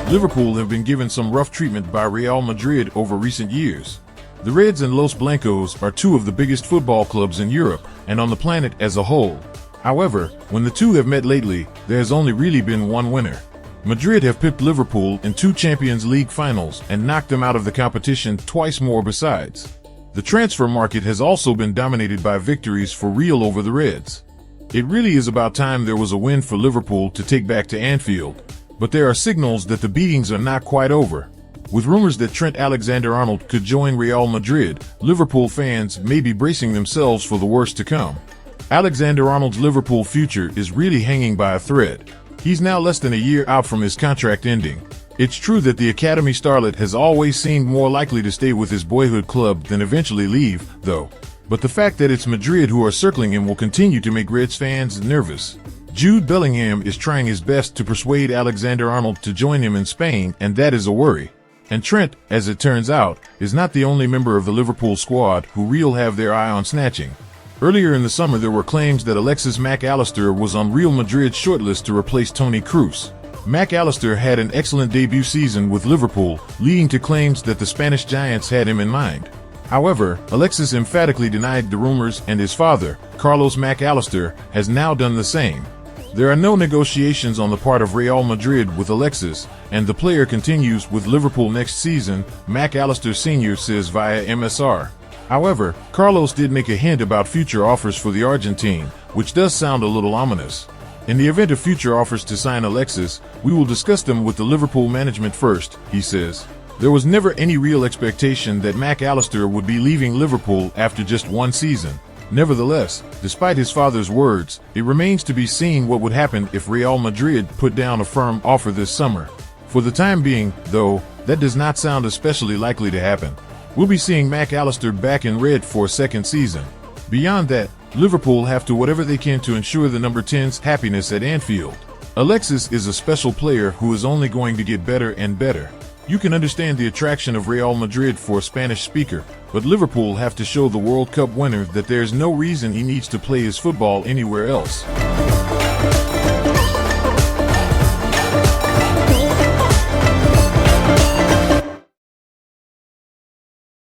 Liverpool have been given some rough treatment by Real Madrid over recent years. The Reds and Los Blancos are two of the biggest football clubs in Europe and on the planet as a whole. However, when the two have met lately, there has only really been one winner. Madrid have pipped Liverpool in 2 Champions League finals and knocked them out of the competition twice more besides. The transfer market has also been dominated by victories for Real over the Reds. It really is about time there was a win for Liverpool to take back to Anfield, but there are signals that the beatings are not quite over. With rumors that Trent Alexander-Arnold could join Real Madrid, Liverpool fans may be bracing themselves for the worst to come. Alexander-Arnold's Liverpool future is really hanging by a thread. He's now less than a year out from his contract ending. It's true that the Academy starlet has always seemed more likely to stay with his boyhood club than eventually leave, though. But the fact that it's Madrid who are circling him will continue to make Reds fans nervous. Jude Bellingham is trying his best to persuade Alexander-Arnold to join him in Spain, and that is a worry. And Trent, as it turns out, is not the only member of the Liverpool squad who Real have their eye on snatching. Earlier in the summer there were claims that Alexis Mac Allister was on Real Madrid's shortlist to replace Toni Kroos. Mac Allister had an excellent debut season with Liverpool, leading to claims that the Spanish giants had him in mind. However, Alexis emphatically denied the rumors, and his father, Carlos Mac Allister, has now done the same. There are no negotiations on the part of Real Madrid with Alexis, and the player continues with Liverpool next season, Mac Allister Sr. says via MSR. However, Carlos did make a hint about future offers for the Argentine, which does sound a little ominous. In the event of future offers to sign Alexis, we will discuss them with the Liverpool management first, he says. There was never any real expectation that Mac Allister would be leaving Liverpool after just one season. Nevertheless, despite his father's words, it remains to be seen what would happen if Real Madrid put down a firm offer this summer. For the time being, though, that does not sound especially likely to happen. We'll be seeing Mac Allister back in red for a second season. Beyond that, Liverpool have to do whatever they can to ensure the number 10's happiness at Anfield. Alexis is a special player who is only going to get better and better. You can understand the attraction of Real Madrid for a Spanish speaker, but Liverpool have to show the World Cup winner that there's no reason he needs to play his football anywhere else.